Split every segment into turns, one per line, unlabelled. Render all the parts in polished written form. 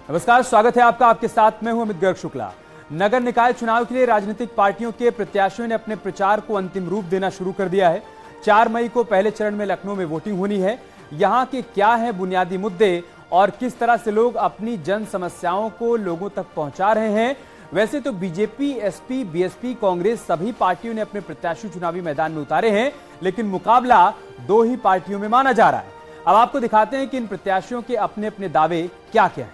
नमस्कार, स्वागत है आपका। आपके साथ मैं हूं अमित गर्ग शुक्ला। नगर निकाय चुनाव के लिए राजनीतिक पार्टियों के प्रत्याशियों ने अपने प्रचार को अंतिम रूप देना शुरू कर दिया है। 4 मई को पहले चरण में लखनऊ में वोटिंग होनी है। यहां के क्या है बुनियादी मुद्दे और किस तरह से लोग अपनी जन समस्याओं को लोगों तक पहुंचा रहे हैं। वैसे तो बीजेपी, एसपी, बीएसपी, कांग्रेस सभी पार्टियों ने अपने प्रत्याशी चुनावी मैदान में उतारे हैं, लेकिन मुकाबला 2 ही पार्टियों में माना जा रहा है। अब आपको दिखाते हैं कि इन प्रत्याशियों के अपने अपने दावे क्या क्या हैं।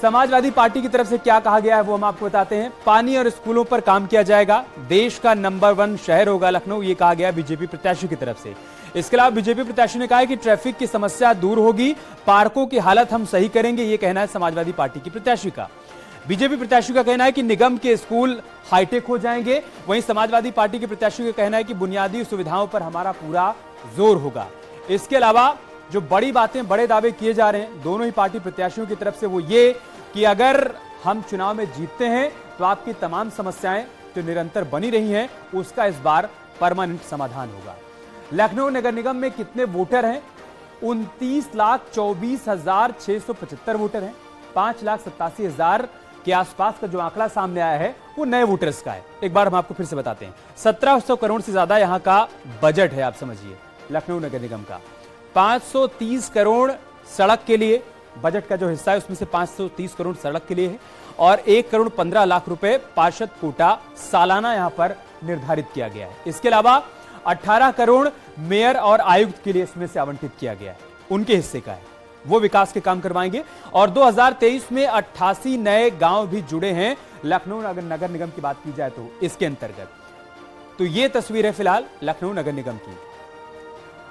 समाजवादी पार्टी की तरफ से क्या कहा गया है वो हम आपको बताते हैं। पानी और स्कूलों पर काम किया जाएगा, देश का नंबर 1 शहर होगा लखनऊ, ये कहा गया बीजेपी प्रत्याशी की तरफ से। इसके अलावा बीजेपी प्रत्याशी ने कहा है कि ट्रैफिक की समस्या दूर होगी, पार्कों की हालत हम सही करेंगे, ये कहना है समाजवादी पार्टी की प्रत्याशी का। बीजेपी प्रत्याशी का कहना है कि निगम के स्कूल हाईटेक हो जाएंगे। वहीं समाजवादी पार्टी के प्रत्याशी का कहना है कि बुनियादी सुविधाओं पर हमारा पूरा जोर होगा। इसके अलावा जो बड़ी बातें, बड़े दावे किए जा रहे हैं दोनों ही पार्टी प्रत्याशियों की तरफ से, वो ये कि अगर हम चुनाव में जीतते हैं तो आपकी तमाम समस्याएं जो निरंतर बनी रही हैं उसका इस बार परमानेंट समाधान होगा। लखनऊ नगर निगम में कितने वोटर हैं? 29,24,675 वोटर हैं। 5,87,000 के आसपास का जो आंकड़ा सामने आया है वो नए वोटर्स का है। एक बार हम आपको फिर से बताते हैं। 1700 करोड़ से ज्यादा यहां का बजट है, आप समझिए लखनऊ नगर निगम का। 530 करोड़ सड़क के लिए, बजट का जो हिस्सा है उसमें से 530 करोड़ सड़क के लिए है और 1 करोड़ 15 लाख रुपए पार्षद कोटा सालाना यहां पर निर्धारित किया गया है। इसके अलावा 18 करोड़ मेयर और आयुक्त के लिए इसमें से आवंटित किया गया है, उनके हिस्से का है, वो विकास के काम करवाएंगे। और 2023 में 88 नए गांव भी जुड़े हैं लखनऊ नगर निगम की बात की जाए तो इसके अंतर्गत। तो ये तस्वीर है फिलहाल लखनऊ नगर निगम की।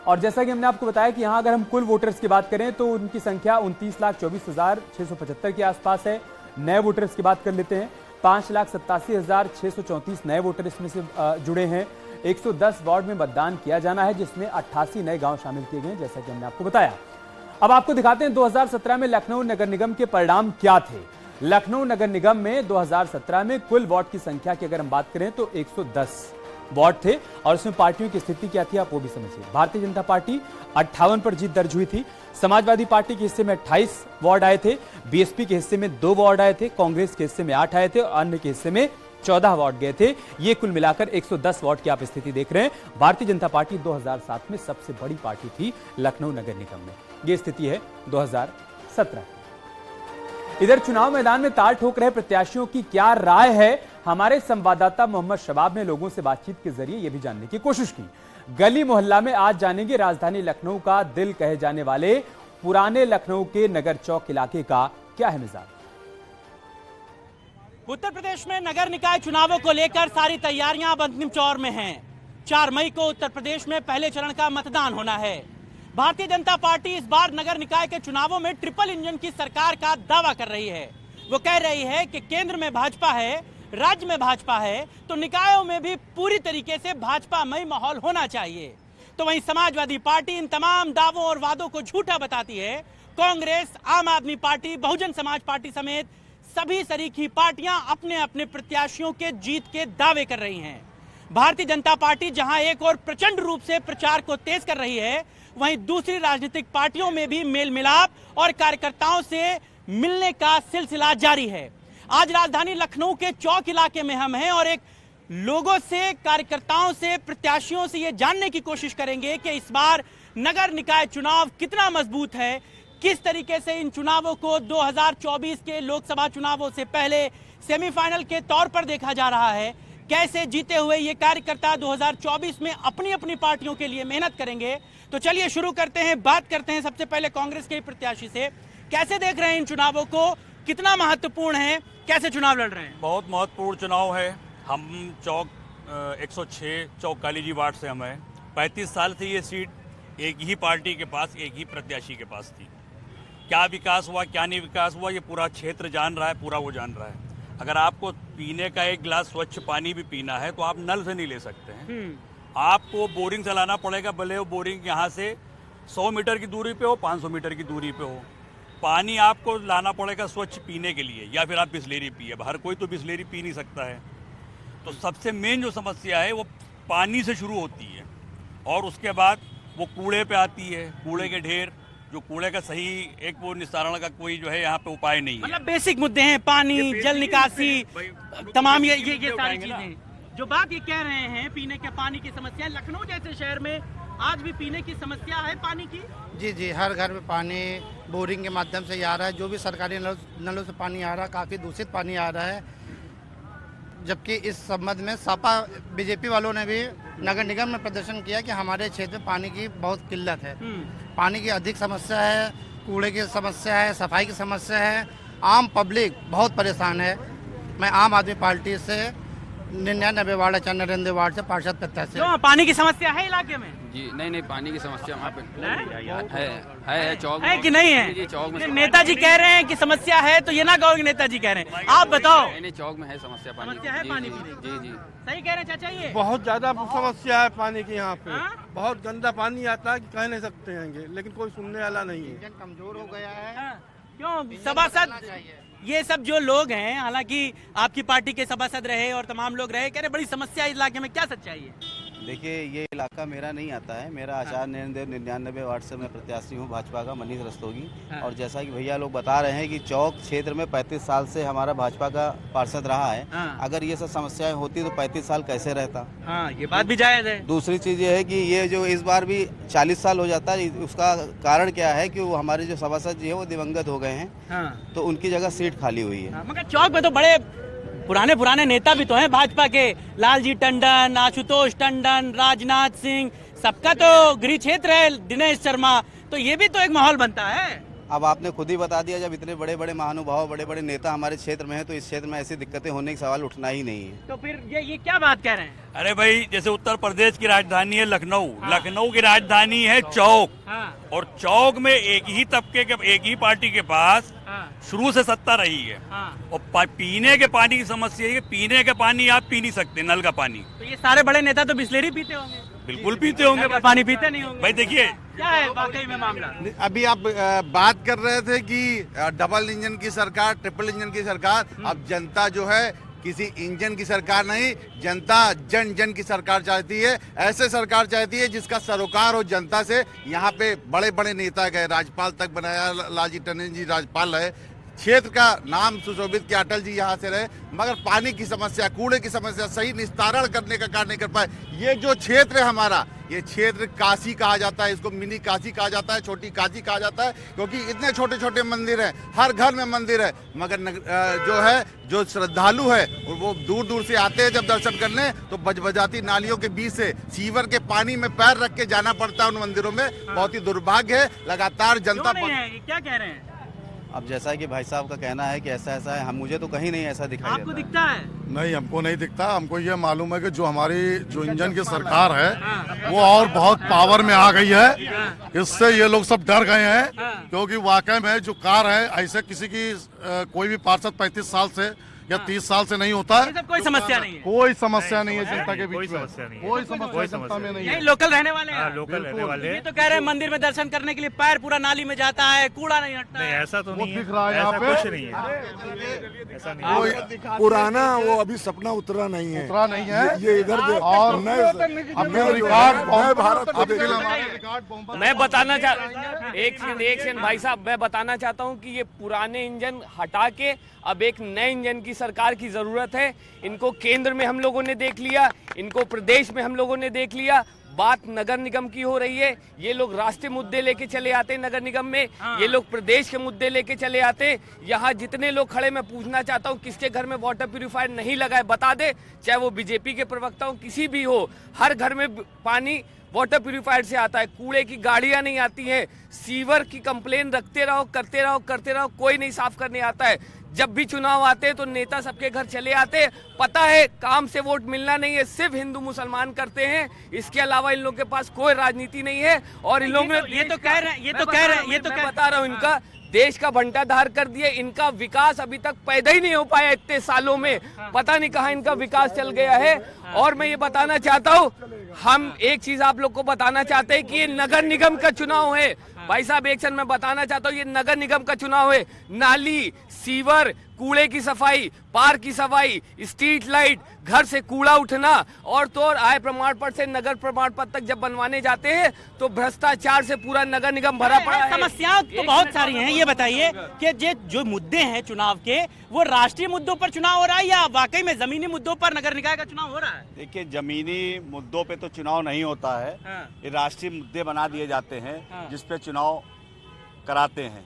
और जैसा कि हमने आपको बताया कि यहां अगर हम कुल वोटर्स की बात करें तो उनकी संख्या 29,24,675 के आसपास है। नए वोटर्स की बात कर लेते हैं, 5,87,634 नए वोटर इसमें से जुड़े हैं। 110 वार्ड में मतदान किया जाना है, जिसमें 88 नए गांव शामिल किए गए, जैसा कि हमने आपको बताया। अब आपको दिखाते हैं 2017 में लखनऊ नगर निगम के परिणाम क्या थे। लखनऊ नगर निगम में 2017 में कुल वार्ड की संख्या की अगर हम बात करें तो 110 वार्ड थे और उसमें पार्टियों की स्थिति क्या थी आप वो भी समझिए। भारतीय जनता पार्टी 58 पर जीत दर्ज हुई थी। समाजवादी पार्टी के हिस्से में 28 वार्ड आए थे, बीएसपी के हिस्से में 2 वार्ड आए थे, कांग्रेस के हिस्से में 8 आए थे और अन्य के हिस्से में 14 वार्ड गए थे। ये कुल मिलाकर 110 वार्ड की आप स्थिति देख रहे हैं। भारतीय जनता पार्टी 2007 में सबसे बड़ी पार्टी थी लखनऊ नगर निगम में। ये स्थिति है 2017। इधर चुनाव मैदान में ताल ठोक रहे प्रत्याशियों की क्या राय है, हमारे संवाददाता मोहम्मद शबाब ने लोगों से बातचीत के जरिए यह भी जानने की कोशिश की। गली मोहल्ला में आज जानेंगे राजधानी लखनऊ का दिल कहे जाने वाले पुराने लखनऊ के नगर चौक इलाके का क्या है मिजाज।
उत्तर प्रदेश में नगर निकाय चुनावों को लेकर सारी तैयारियां अब अंतिम चौर में हैं। 4 मई को उत्तर प्रदेश में पहले चरण का मतदान होना है। भारतीय जनता पार्टी इस बार नगर निकाय के चुनावों में ट्रिपल इंजन की सरकार का दावा कर रही है। वो कह रही है कि केंद्र में भाजपा है, राज्य में भाजपा है, तो निकायों में भी पूरी तरीके से भाजपामय माहौल होना चाहिए। तो वहीं समाजवादी पार्टी इन तमाम दावों और वादों को झूठा बताती है। कांग्रेस, आम आदमी पार्टी, बहुजन समाज पार्टी समेत सभी शरीकी पार्टियां अपने अपने प्रत्याशियों के जीत के दावे कर रही हैं। भारतीय जनता पार्टी जहां एक और प्रचंड रूप से प्रचार को तेज कर रही है, वहीं दूसरी राजनीतिक पार्टियों में भी मेल मिलाप और कार्यकर्ताओं से मिलने का सिलसिला जारी है। आज राजधानी लखनऊ के चौक इलाके में हम हैं और एक लोगों से, कार्यकर्ताओं से, प्रत्याशियों से ये जानने की कोशिश करेंगे कि इस बार नगर निकाय चुनाव कितना मजबूत है, किस तरीके से इन चुनावों को 2024 के लोकसभा चुनावों से पहले सेमीफाइनल के तौर पर देखा जा रहा है, कैसे जीते हुए ये कार्यकर्ता 2024 में अपनी अपनी पार्टियों के लिए मेहनत करेंगे। तो चलिए शुरू करते हैं, बात करते हैं सबसे पहले कांग्रेस के प्रत्याशी से। कैसे देख रहे हैं इन चुनावों को, कितना महत्वपूर्ण है, कैसे चुनाव लड़ रहे हैं?
बहुत महत्वपूर्ण चुनाव है। हम चौक 106 चौक काली जी वार्ड से हम हैं। 35 साल से ये सीट एक ही पार्टी के पास, एक ही प्रत्याशी के पास थी। क्या विकास हुआ, क्या नहीं विकास हुआ, ये पूरा क्षेत्र जान रहा है, पूरा वो जान रहा है। अगर आपको पीने का एक गिलास स्वच्छ पानी भी पीना है तो आप नल से नहीं ले सकते हैं, आपको बोरिंग से लाना पड़ेगा। भले वो बोरिंग यहाँ से 100 मीटर की दूरी पे हो, 500 मीटर की दूरी पे हो। पानी आपको लाना पड़ेगा स्वच्छ पीने के लिए, या फिर आप बिस्लेरी पिए। हर कोई तो बिस्लेरी पी नहीं सकता है। तो सबसे मेन जो समस्या है वो पानी से शुरू होती है और उसके बाद वो कूड़े पे आती है, कूड़े के ढेर, जो कूड़े का सही एक वो निस्तारण का कोई जो है यहाँ पे उपाय नहीं है।
मतलब बेसिक मुद्दे हैं, पानी, जल निकासी, तमाम ये सारी चीजें। जो बात ये कह रहे हैं पीने के पानी की समस्या, लखनऊ जैसे शहर में आज भी पीने की समस्या है पानी की।
जी, हर घर में पानी बोरिंग के माध्यम से आ रहा है। जो भी सरकारी नलों से पानी आ रहा है काफ़ी दूषित पानी आ रहा है। जबकि इस संबंध में सपा बीजेपी वालों ने भी नगर निगम में प्रदर्शन किया कि हमारे क्षेत्र में पानी की बहुत किल्लत है, पानी की अधिक समस्या है, कूड़े की समस्या है, सफाई की समस्या है। आम पब्लिक बहुत परेशान है। मैं आम आदमी पार्टी से 99 वार्ड अच्छा नरेंद्र वार्ड से पार्षद प्रत्याशी।
क्यों पानी की समस्या है इलाके में?
जी नहीं, पानी की समस्या वहाँ पे है चौक
है कि नहीं है?
जी चौक में
नेताजी कह रहे हैं कि समस्या है, तो ये ना कहो कि नेताजी कह रहे हैं। आप बताओ।
नहीं, चौक में है समस्या पानी
समस्या है पानी की।
जी
सही कह रहे हैं चाचा। ये
बहुत ज्यादा समस्या है पानी की यहाँ पे।
हाँ?
बहुत गंदा पानी आता है कि कह नहीं सकते हैं, लेकिन कोई सुनने वाला नहीं है।
इंजन कमजोर हो गया है।
हाँ, क्यों सभासद ये सब जो लोग हैं, हालांकि आपकी पार्टी के सभासद रहे और तमाम लोग रहे, कह रहे बड़ी समस्या इस इलाके में, क्या सच्चाई है?
देखिए, ये इलाका मेरा नहीं आता है। मेरा आचार्य नरेंद्र 99 वार्ड से मैं प्रत्याशी हूँ भाजपा का, मनीष रस्तोगी। और जैसा कि भैया लोग बता रहे हैं कि चौक क्षेत्र में 35 साल से हमारा भाजपा का पार्षद रहा है। अगर ये सब समस्याएं होती तो 35 साल कैसे रहता?
हाँ, ये बात भी जायज है।
दूसरी चीज ये है कि ये जो इस बार भी 40 साल हो जाता है, उसका कारण क्या है कि वो हमारे जो सभासद जी है वो दिवंगत हो गए हैं, तो उनकी जगह सीट खाली हुई है।
मगर चौक में तो बड़े पुराने नेता भी तो हैं भाजपा के, लालजी टंडन, आशुतोष टंडन, राजनाथ सिंह, सबका तो गृह क्षेत्र है, दिनेश शर्मा, तो ये भी तो एक माहौल बनता है।
अब आपने खुद ही बता दिया, जब इतने बड़े बड़े महानुभाव, बड़े बड़े नेता हमारे क्षेत्र में हैं, तो इस क्षेत्र में ऐसी दिक्कतें होने का सवाल उठना ही नहीं है।
तो फिर ये क्या बात कह रहे हैं?
अरे भाई, जैसे उत्तर प्रदेश की राजधानी है लखनऊ, लखनऊ की राजधानी है चौक, और चौक में एक ही तबके के, एक ही पार्टी के पास शुरू से सत्ता रही है। और पीने के पानी की समस्या है, पीने का पानी आप पी नहीं सकते, नल का पानी।
तो ये सारे बड़े नेता तो बिस्लेरी पीते होंगे?
बिल्कुल पीते होंगे,
पानी पीते नहीं होंगे।
भाई देखिए
क्या है वाकई में मामला।
अभी आप बात कर रहे थे कि डबल इंजन की सरकार, ट्रिपल इंजन की सरकार। अब जनता जो है किसी इंजन की सरकार नहीं, जनता जन जन की सरकार चाहती है। ऐसे सरकार चाहती है जिसका सरोकार हो जनता से। यहाँ पे बड़े बड़े नेता गए, राज्यपाल तक बनाया, लालजी टंडन जी राज्यपाल रहे, क्षेत्र का नाम सुशोभित किया, अटल जी यहाँ से रहे, मगर पानी की समस्या, कूड़े की समस्या सही निस्तारण करने का कार्य नहीं कर पाए। ये जो क्षेत्र है हमारा, ये क्षेत्र काशी कहा जाता है, इसको मिनी काशी कहा जाता है, छोटी काशी कहा जाता है, क्योंकि इतने छोटे छोटे मंदिर हैं, हर घर में मंदिर है, मगर जो श्रद्धालु है वो दूर दूर से आते हैं जब दर्शन करने, तो बजबजाती नालियों के बीच से सीवर के पानी में पैर रख के जाना पड़ता है उन मंदिरों में। बहुत ही दुर्भाग्य है। लगातार जनता
क्या कह रहे हैं?
अब जैसा कि भाई साहब का कहना है कि ऐसा है, हम मुझे तो कहीं नहीं ऐसा दिखाई
आपको दिखता है?
नहीं, हमको नहीं दिखता। हमको ये मालूम है कि जो हमारी जो इंजन की सरकार है वो और बहुत पावर में आ गई है। इससे ये लोग सब डर गए हैं, क्योंकि वाकई में जो कार है, ऐसे किसी की कोई भी पार्षद 35 साल से या 30 साल से नहीं होता है।
कोई समस्या नहीं है,
कोई समस्या नहीं है जनता के बीच में, कोई समस्या जनता में नहीं है।
लोकल रहने वाले हैं,
लोकल रहने वाले
ये तो कह रहे हैं मंदिर में दर्शन करने के लिए पैर पूरा नाली में जाता है, कूड़ा नहीं हटता है।
ऐसा तो नहीं
दिख रहा है यहाँ पे,
कुछ नहीं है, ऐसा नहीं।
पुराना वो अभी सपना उतरा नहीं है, ये इधर
और
मैं बताना एक सेकंड भाई साहब, मैं बताना चाहता हूँ कि ये पुराने इंजन हटा के अब एक नए इंजन की सरकार की जरूरत है। इनको केंद्र में हम लोगों ने देख लिया, इनको प्रदेश में हम लोगों ने देख लिया। बात नगर निगम की हो रही है, ये लोग राष्ट्रीय मुद्दे लेके चले आते हैं नगर निगम में, ये लोग प्रदेश के मुद्दे लेके चले आते हैं। यहाँ जितने लोग खड़े, मैं पूछना चाहता हूँ किसके घर में वाटर प्यूरिफायर नहीं लगा है, बता दे। चाहे वो बीजेपी के प्रवक्ता हो, किसी भी हो, हर घर में पानी वाटर प्यूरिफायर से आता है। कूड़े की गाड़ियां नहीं आती हैं, सीवर की कंप्लेन रखते रहो, करते रहो, कोई नहीं साफ करने आता है। जब भी चुनाव आते हैं तो नेता सबके घर चले आते हैं। पता है काम से वोट मिलना नहीं है, सिर्फ हिंदू मुसलमान करते हैं, इसके अलावा इन लोगों के पास कोई राजनीति नहीं है। और इन लोगों
ये तो कह रहे हैं,
बता रहा हूँ, इनका देश का भंटाधार कर दिए। इनका विकास अभी तक पैदा ही नहीं हो पाया इतने सालों में, पता नहीं कहाँ इनका विकास चल गया है। और मैं ये बताना चाहता हूँ, हम एक चीज आप लोग को बताना चाहते हैं कि ये नगर निगम का चुनाव है, भाई साहब एक क्षण मैं बताना चाहता हूँ, ये नगर निगम का चुनाव है। नाली, सीवर, कूड़े की सफाई, पार्क की सफाई, स्ट्रीट लाइट, घर से कूड़ा उठना और तो और आय प्रमाण पत्र से नगर प्रमाण पत्र तक जब बनवाने जाते हैं तो भ्रष्टाचार से पूरा नगर निगम भरा पड़ा है।
समस्याएं तो बहुत सारी हैं। ये बताइए कि जो मुद्दे हैं चुनाव के, वो राष्ट्रीय मुद्दों पर चुनाव हो रहा है या वाकई में जमीनी मुद्दों पर नगर निकाय का चुनाव हो रहा है?
देखिए, जमीनी मुद्दों पे तो चुनाव नहीं होता है। ये राष्ट्रीय मुद्दे बना दिए जाते हैं जिसपे चुनाव कराते हैं।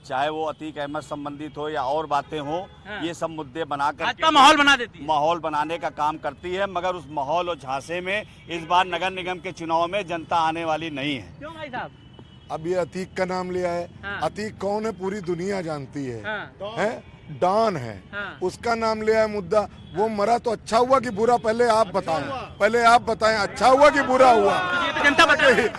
चाहे वो अतीक अहमद संबंधित हो या और बातें हो, ये सब मुद्दे बनाकर
माहौल बना देती है,
माहौल बनाने का काम करती है। मगर उस माहौल और झांसे में इस बार नगर निगम के चुनाव में जनता आने वाली नहीं है।
क्यों भाई साहब?
अब ये अतीक का नाम लिया है। अतीक कौन है पूरी दुनिया जानती है? डॉन है। उसका नाम लिया है मुद्दा। वो मरा तो अच्छा हुआ कि बुरा, पहले आप बताएं। पहले आप बताएं, अच्छा हुआ कि बुरा हुआ?
जनता बताए।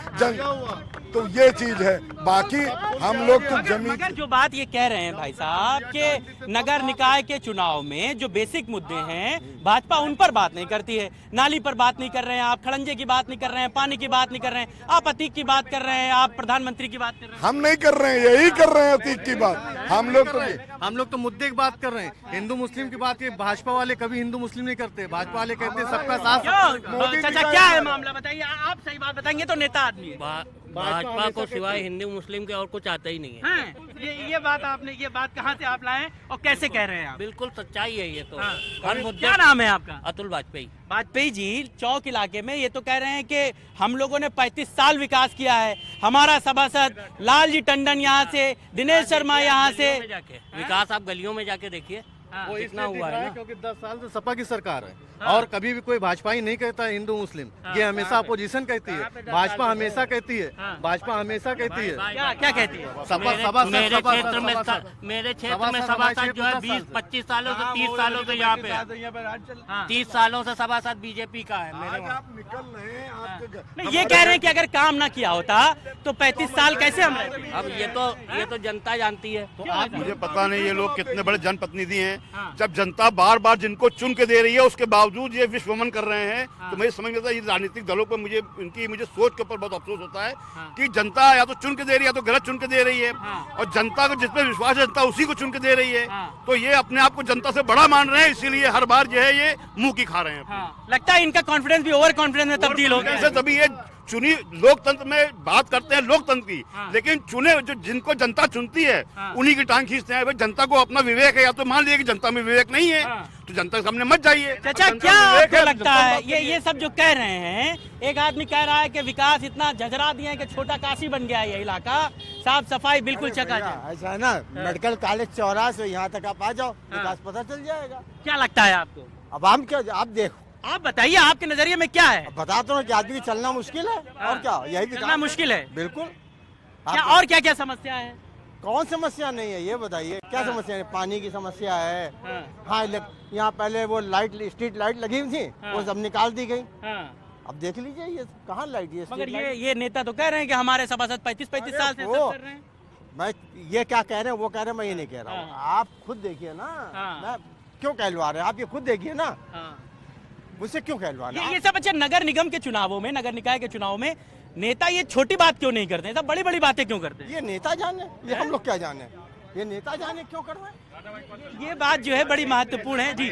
तो ये चीज है। बाकी हम लोग तो जमीन,
मगर जो बात ये कह रहे हैं भाई साहब कि नगर निकाय के चुनाव में जो बेसिक मुद्दे हैं भाजपा उन पर बात नहीं करती है। नाली पर बात नहीं कर रहे हैं आप, खड़ंजे की बात नहीं कर रहे हैं, पानी की बात नहीं कर रहे हैं आप, अतीक की बात कर रहे हैं आप, प्रधानमंत्री की बात कर रहे हैं।
हम नहीं कर रहे हैं, यही कर रहे हैं अतीक की बात। हम लोग
तो मुद्दे की बात कर रहे हैं। हिंदू मुस्लिम की बात, भाजपा वाले कभी हिंदू मुस्लिम नहीं करते। भाजपा वाले कहते हैं सबका साथ।
चाचा क्या है मामला बताइए, आप सही बात बताएंगे तो नेता आदमी है।
भाजपा को सिवाय हिंदू मुस्लिम के और कुछ आता ही नहीं है।
ये बात कहाँ से आप लाए और कैसे कह रहे हैं आप?
बिल्कुल सच्चाई है ये तो।
क्या नाम है आपका?
अतुल वाजपेयी।
वाजपेयी जी, चौक इलाके में ये तो कह रहे हैं कि हम लोगों ने 35 साल विकास किया है। हमारा सभासद लालजी टंडन यहाँ से, दिनेश शर्मा यहाँ से।
विकास आप गलियों में जाके देखिए
वो इतना हुआ है क्योंकि 10 साल से सपा की सरकार है। और कभी भी कोई भाजपा ही नहीं कहता है हिंदू मुस्लिम। ये हमेशा अपोजिशन कहती है। भाजपा हमेशा कहती है, भाजपा हमेशा कहती है।
क्या कहती है?
मेरे क्षेत्र में सभासद जो है 20-25 सालों से 30 सालों से यहाँ पे 30 सालों से सभासद बीजेपी का है मेरे वहाँ।
आप निकल रहे हैं आपके।
ये कह रहे हैं कि अगर काम ना किया होता तो 35 साल कैसे हम रहते?
अब ये तो जनता जानती है।
मुझे पता नहीं ये लोग कितने बड़े जनप्रतिनिधि हैं। जब जनता बार बार जिनको चुन के दे रही है उसके बावजूद ये विश्वमन कर रहे हैं, तो मुझे समझ में आता है ये राजनीतिक दलों पर मुझे सोच के ऊपर बहुत अफसोस होता है कि जनता या तो चुन के दे रही है या तो गलत चुन के दे रही है। और जनता को जिस पे विश्वास है जनता उसी को चुन के दे रही है। तो ये अपने आप को जनता से बड़ा मान रहे हैं, इसीलिए हर बार जो है ये मुंह की खा रहे हैं।
लगता है इनका कॉन्फिडेंस भी ओवर कॉन्फिडेंस में तब्दील हो गया।
तभी ये चुनी लोकतंत्र में बात करते हैं लोकतंत्र की, लेकिन चुने जो जिनको जनता चुनती है उन्हीं की टांग खींचते हैं। भाई जनता को अपना विवेक है, या तो मान लीजिए कि जनता में विवेक नहीं है तो जनता के सामने मत जाइए।
चाचा क्या आपको लगता है ये सब जो कह रहे हैं? एक आदमी कह रहा है कि विकास इतना झजरा दिया है कि छोटा काशी बन गया है ये इलाका, साफ सफाई बिल्कुल चकाचक।
ऐसा है ना, मेडिकल कॉलेज चौराहे यहाँ तक आप आ जाओ, विकास पता चल जाएगा।
क्या लगता है आपको?
अब हम क्या, आप देखो,
आप बताइए आपके नजरिए में क्या है?
बता तो ना कि आदमी चलना मुश्किल है और क्या, यही
चलना मुश्किल है
बिल्कुल।
क्या और क्या क्या समस्या है?
कौन समस्या नहीं है ये बताइए, क्या समस्या है? पानी की समस्या है। हाँ, यहाँ पहले वो लाइट, स्ट्रीट लाइट लगी हुई थी, वो सब निकाल दी गई। अब देख लीजिए ये कहाँ लाइट है।
मगर ये नेता तो कह रहे हैं कि हमारे सभासद 35 साल से कर रहे हैं।
मैं ये क्या कह रहे हैं वो कह रहे हैं, मैं ये नहीं कह रहा हूँ। आप खुद देखिए ना, मैं क्यों कहलवा रहे हैं? आप ये खुद देखिए ना, मुझसे क्यों कहलवाना?
ये सब अच्छा नगर निगम के चुनावों में, नगर निकाय के चुनाव में नेता ये छोटी बात क्यों नहीं करते हैं? सब बड़ी बड़ी बातें क्यों करते हैं?
ये नेता जाने, ये हम लोग क्या जाने, ये नेता जाने क्यों कर रहे हैं?
ये बात जो है बड़ी महत्वपूर्ण है। जी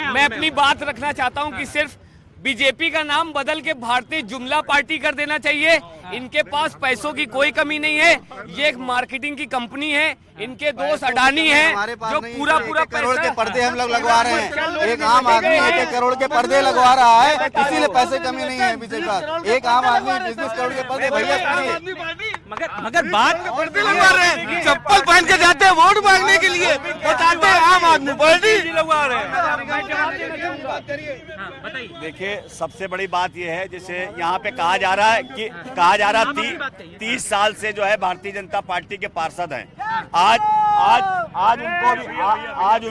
मैं अपनी बात रखना चाहता हूँ कि सिर्फ बीजेपी का नाम बदल के भारतीय जुमला पार्टी कर देना चाहिए। इनके पास पैसों की कोई कमी नहीं है, ये एक मार्केटिंग की कंपनी है। इनके दोस्त अडानी हैं जो पूरा
करोड़ के पर्दे हम लोग लगवा रहे हैं। एक आम आदमी 1 करोड़ के पर्दे लगवा रहा है, इसीलिए पैसे कमी नहीं है बीजेपी का। एक आम आदमी बिजनेस करोड़ के पर्दे, भैया
मगर बात
पर्दे लगवा रहे हैं, चप्पल पहन के जाते हैं वोट मांगने के लिए, बताते हैं आम आदमी पर्दे लगवा रहे हैं।
देखिए, सबसे बड़ी बात यह है, जैसे यहाँ पे कहा जा रहा है 30 साल से जो है भारतीय जनता पार्टी के पार्षद हैं। आज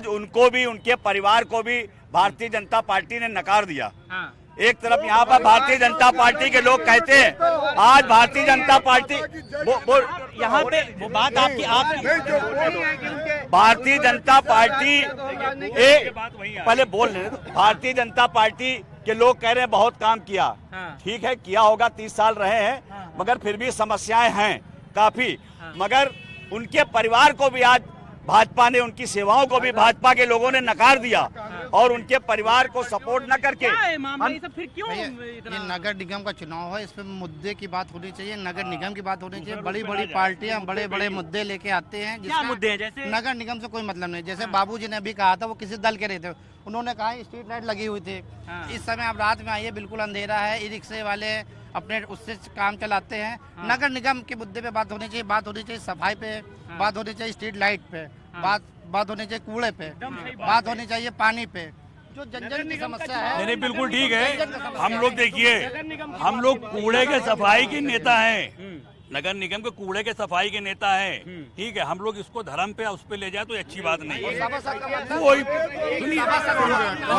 उनको भी उनके परिवार को भी भारतीय जनता पार्टी ने नकार दिया।
एक तरफ यहाँ पर भारतीय जनता पार्टी के लोग कहते हैं आज भारतीय जनता पार्टी
यहाँ पे वो बात आपकी
भारतीय जनता पार्टी पहले बोल रहे भारतीय जनता पार्टी के लोग कह रहे हैं बहुत काम किया। ठीक है, किया होगा, 30 साल रहे हैं, मगर फिर भी समस्याएं हैं काफी। मगर उनके परिवार को भी आज भाजपा ने, उनकी सेवाओं को भी भाजपा के लोगों ने नकार दिया और उनके परिवार को सपोर्ट न करके
फिर क्यों
ये नगर निगम का चुनाव है, इस पे मुद्दे की बात होनी चाहिए, नगर निगम की बात होनी चाहिए। बड़ी बड़ी पार्टियां बड़े बड़े मुद्दे लेके आते हैं।
क्या मुद्दे हैं? जैसे
नगर निगम से कोई मतलब नहीं। जैसे बाबूजी ने अभी कहा था, वो किसी दल के रहे थे, उन्होंने कहा स्ट्रीट लाइट लगी हुई थी। इस समय आप रात में आइए, बिल्कुल अंधेरा है, ई रिक्शे वाले अपने उससे काम चलाते हैं। नगर निगम के मुद्दे पे बात होनी चाहिए, बात होनी चाहिए सफाई पे, बात होनी चाहिए स्ट्रीट लाइट पे, बात होनी चाहिए कूड़े पे, बात होनी चाहिए पानी पे, जो जन जन की समस्या है।
नहीं, बिल्कुल ठीक है। हम लोग देखिए, हम लोग कूड़े के सफाई के नेता हैं, नगर निगम के कूड़े के सफाई के नेता हैं। ठीक है, हम लोग इसको धर्म पे उस पे ले जाए तो अच्छी बात नहीं है।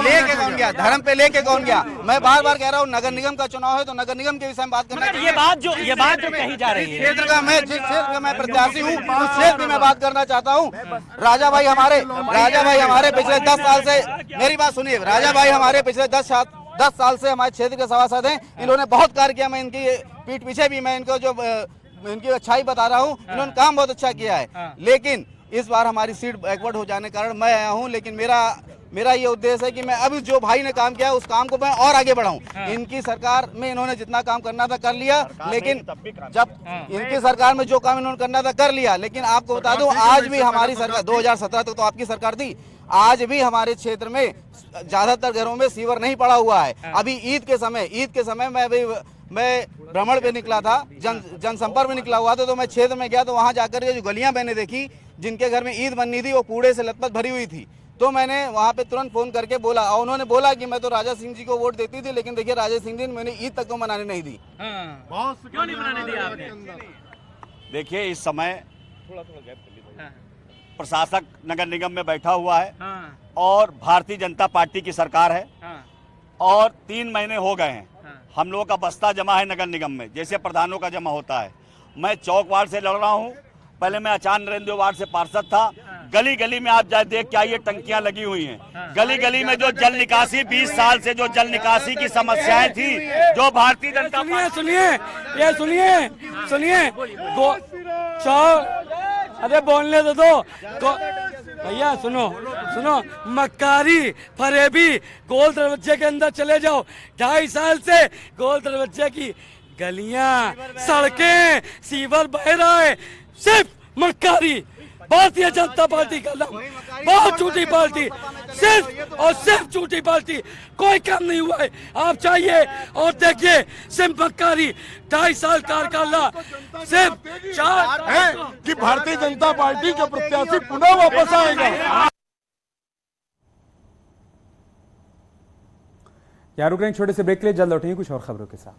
लेके कौन गया धर्म पे, लेके कौन गया? मैं बार बार कह रहा हूँ नगर निगम का चुनाव है तो नगर निगम के विषय में बात करना।
ये बात जो कही जा रही है,
क्षेत्र का मैं जिस क्षेत्र का मैं प्रत्याशी हूँ उस क्षेत्र में मैं बात करना चाहता हूँ। राजा भाई हमारे पिछले 10 साल से, मेरी बात सुनिए, राजा भाई हमारे पिछले 10 साल से हमारे क्षेत्र के सभासद हैं। इन्होंने बहुत कार्य किया। मैं इनकी पीठ पीछे भी मैं इनको जो इनकी अच्छाई बता रहा हूँ, इन्होंने काम बहुत अच्छा किया है। लेकिन इस बार हमारी सीट बैकवर्ड हो जाने के कारण मैं आया हूँ। लेकिन मेरा ये उद्देश्य है कि मैं अभी जो भाई ने काम किया उस काम को मैं और आगे बढ़ाऊं। इनकी सरकार में इन्होंने जितना काम करना था कर लिया, लेकिन जब इनकी सरकार में जो काम इन्होंने करना था कर लिया। लेकिन आपको बता दूं, आज भी हमारी सरकार 2017 तक तो आपकी सरकार थी, आज भी हमारे क्षेत्र में ज्यादातर घरों में सीवर नहीं पड़ा हुआ है। अभी ईद के समय मैं भ्रमण पे निकला था, जनसंपर्क में निकला हुआ था, तो मैं क्षेत्र में गया तो वहां जाकर के जो गलियां मैंने देखी जिनके घर में ईद बननी थी वो कूड़े से लथपथ भरी हुई थी। तो मैंने वहां पे तुरंत फोन करके बोला और उन्होंने बोला कि मैं तो राजा सिंह जी को वोट देती थी, लेकिन देखिए राजा सिंह जी ने मैंने ईद तक को मनाने नहीं दी।
क्यों नहीं मनाने दी आपने?
देखिए, इस समय प्रशासक नगर निगम में बैठा हुआ है और भारतीय जनता पार्टी की सरकार है और 3 महीने हो गए हैं। हम लोगों का बस्ता जमा है नगर निगम में, जैसे प्रधानों का जमा होता है। मैं चौक वार्ड से लड़ रहा हूँ, पहले मैं आचार्य नरेंद्र वार्ड से पार्षद था। गली गली में आप जाए देख क्या ये टंकियां लगी हुई हैं। गली गली में जो जल निकासी 20 साल से जो जल निकासी की समस्याएं थी, जो भारतीय जनता
सुनिए अरे बोलने दो भैया, सुनो मक्कारी फरेबी गोल दरवाजे के अंदर चले जाओ। 2.5 साल से गोल दरवाजे की गलियां, सड़कें, सीवर बह रहा है, सिर्फ मक्कारी। भारतीय जनता पार्टी का नाम बहुत झूठी पार्टी, सिर्फ और सिर्फ झूठी पार्टी, कोई काम नहीं हुआ है। आप चाहिए और देखिए, सिर्फ मक्कारी। 2.5 साल कार्यकाल सिर्फ 4
है कि भारतीय जनता पार्टी का प्रत्याशी पुनः वापस आएगा।
यहाँ रुक रहे हैं छोटे से ब्रेक के लिए, जल्द लौटेंगे कुछ और खबरों के साथ।